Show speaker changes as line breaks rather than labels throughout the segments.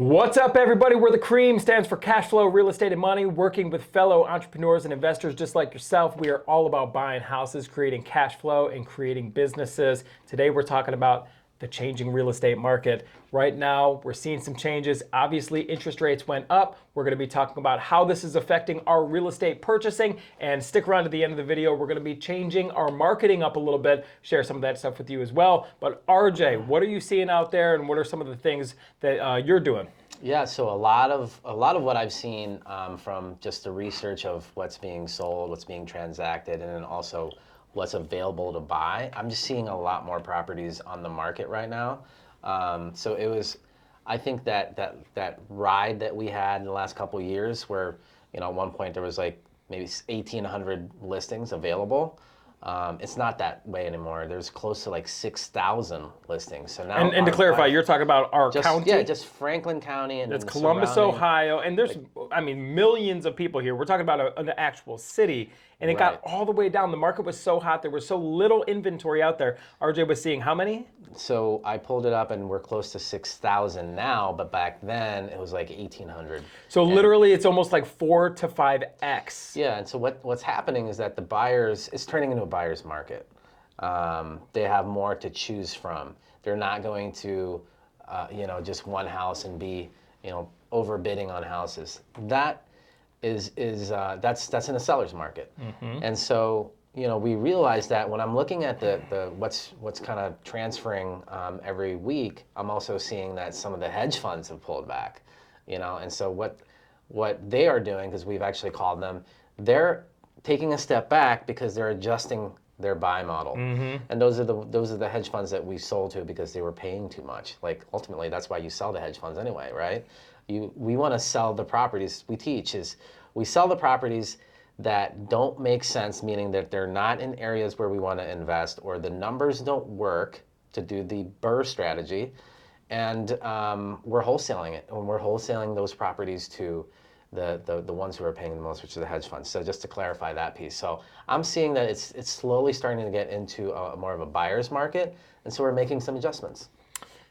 What's up, everybody? We're the Cream, stands for Cash Flow, Real Estate, and Money. Working with fellow entrepreneurs and investors just like yourself, we are all about buying houses, creating cash flow, and creating businesses. Today, we're talking about the changing real estate market. Right now, we're seeing some changes. Obviously, interest rates went up. We're going to be talking about how this is affecting our real estate purchasing. And stick around to the end of the video. We're going to be changing our marketing up a little bit, share some of that stuff with you as well. But RJ, what are you seeing out there, and what are some of the things that you're doing?
Yeah, so a lot of what I've seen from just the research of what's being sold, what's being transacted, and then also what's available to buy. I'm just seeing a lot more properties on the market right now. So it was, I think that ride that we had in the last couple of years, where at one point there was like maybe 1,800 listings available. It's not that way anymore. There's close to like 6,000 listings. So now,
and to clarify, you're talking about our county?
Yeah, just Franklin County and
it's Columbus, Ohio, and there's, millions of people here. We're talking about an actual city, and it got all the way down. The market was so hot. There was so little inventory out there. RJ was seeing how many?
So I pulled it up, and we're close to 6,000 now, but back then it was like 1,800.
So literally, it's almost like 4 to 5x.
Yeah, and so what's happening is that it's turning into a buyer's market. They have more to choose from. They're not going to, just one house and be, overbidding on houses. That that's in a seller's market. Mm-hmm. And so, we realize that when I'm looking at the what's kind of transferring every week, I'm also seeing that some of the hedge funds have pulled back, and so what they are doing, because we've actually called them, they're taking a step back because they're adjusting their buy model. Mm-hmm. And those are the hedge funds that we sold to because they were paying too much. Like, ultimately, that's why you sell the hedge funds anyway, right? We want to sell the properties. We sell the properties that don't make sense, meaning that they're not in areas where we want to invest, or the numbers don't work to do the BRRRR strategy, and we're wholesaling it. And we're wholesaling those properties to the ones who are paying the most, which are the hedge funds. So just to clarify that piece. So I'm seeing that it's slowly starting to get into more of a buyer's market, and so we're making some adjustments.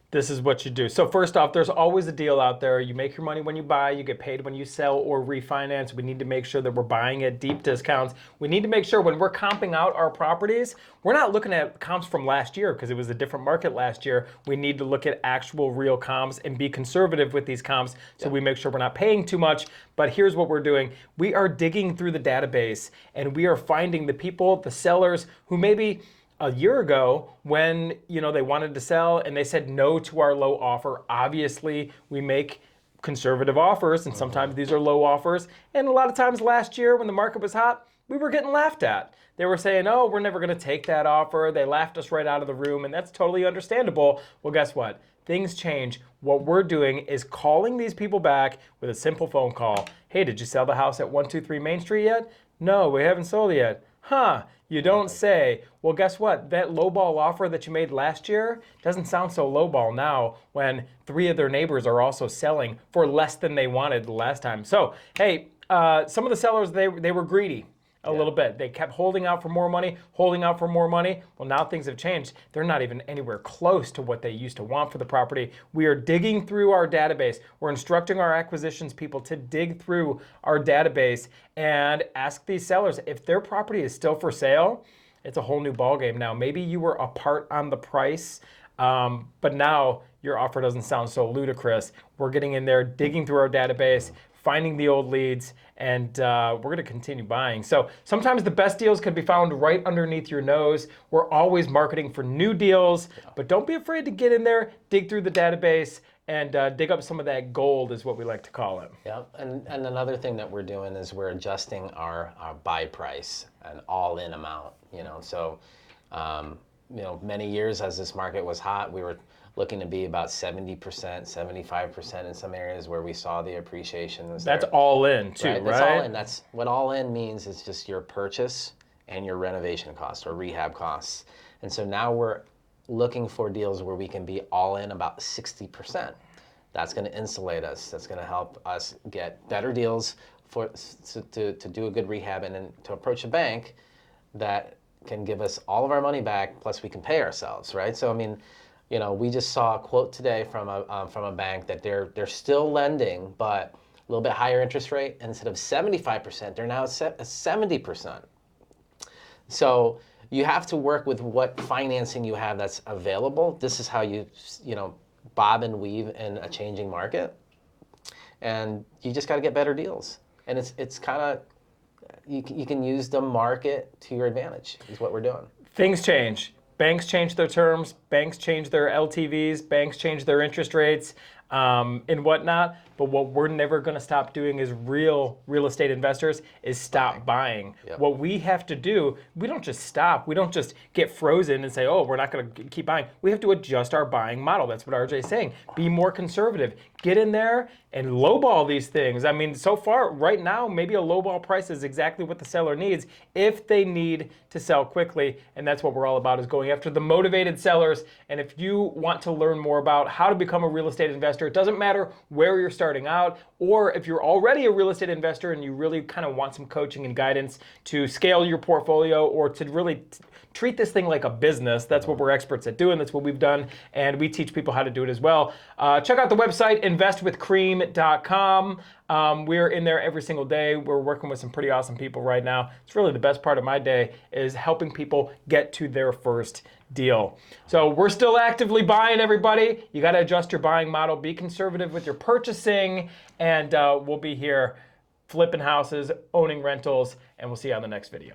This is what you do. So first off, there's always a deal out there. You make your money when you buy, you get paid when you sell or refinance. We need to make sure that we're buying at deep discounts. We need to make sure when we're comping out our properties, we're not looking at comps from last year because it was a different market last year. We need to look at actual real comps and be conservative with these comps so we make sure we're not paying too much. But here's what we're doing. We are digging through the database, and we are finding the people, the sellers who maybe a year ago, when they wanted to sell and they said no to our low offer. Obviously, we make conservative offers, and sometimes these are low offers. And a lot of times last year, when the market was hot, we were getting laughed at. They were saying, "Oh, we're never going to take that offer." They laughed us right out of the room, and that's totally understandable. Well, guess what? Things change. What we're doing is calling these people back with a simple phone call. "Hey, did you sell the house at 123 Main Street yet?" "No, we haven't sold it yet." "Huh, you don't say." Well, guess what? That lowball offer that you made last year doesn't sound so lowball now when 3 of their neighbors are also selling for less than they wanted the last time. So, hey, some of the sellers, they were greedy a little bit. They kept holding out for more money, holding out for more money. Well, now things have changed. They're not even anywhere close to what they used to want for the property. We are digging through our database. We're instructing our acquisitions people to dig through our database and ask these sellers if their property is still for sale. It's a whole new ballgame now. Maybe you were a part on the price, but now your offer doesn't sound so ludicrous. We're getting in there, digging through our database, finding the old leads, and we're going to continue buying. So sometimes the best deals could be found right underneath your nose. We're always marketing for new deals, but don't be afraid to get in there, dig through the database, and dig up some of that gold, is what we like to call it.
Yeah, and another thing that we're doing is we're adjusting our buy price, an all-in amount. So many years as this market was hot, we were looking to be about 70%, 75% in some areas where we saw the appreciation.
That's all in too, right?
That's all in. That's what all in means. Is just your purchase and your renovation costs or rehab costs. And so now we're looking for deals where we can be all in about 60%. That's going to insulate us. That's going to help us get better deals to do a good rehab, and then to approach a bank that can give us all of our money back, plus we can pay ourselves, right? So, You know, we just saw a quote today from a bank that they're still lending, but a little bit higher interest rate. And instead of 75%, they're now at 70%. So you have to work with what financing you have that's available. This is how you know, bob and weave in a changing market. And you just got to get better deals. And it's kind of, you can use the market to your advantage, is what we're doing.
Things change. Banks change their terms, banks change their LTVs, banks change their interest rates, and whatnot. But what we're never going to stop doing as real estate investors is stop buying.
Yep.
What we have to do, we don't just stop. We don't just get frozen and say, oh, we're not going to keep buying. We have to adjust our buying model. That's what RJ is saying. Be more conservative. Get in there and lowball these things. I mean, so far, right now, maybe a lowball price is exactly what the seller needs if they need to sell quickly. And that's what we're all about, is going after the motivated sellers. And if you want to learn more about how to become a real estate investor, it doesn't matter where you're starting out, or if you're already a real estate investor and you really kind of want some coaching and guidance to scale your portfolio or to really treat this thing like a business. That's what we're experts at doing. That's what we've done, and we teach people how to do it as well. Check out the website, investwithcream.com. We're in there every single day. We're working with some pretty awesome people right now. It's really the best part of my day, is helping people get to their first deal. So we're still actively buying, everybody. You got to adjust your buying model. Be conservative with your purchasing, and we'll be here flipping houses, owning rentals, and we'll see you on the next video.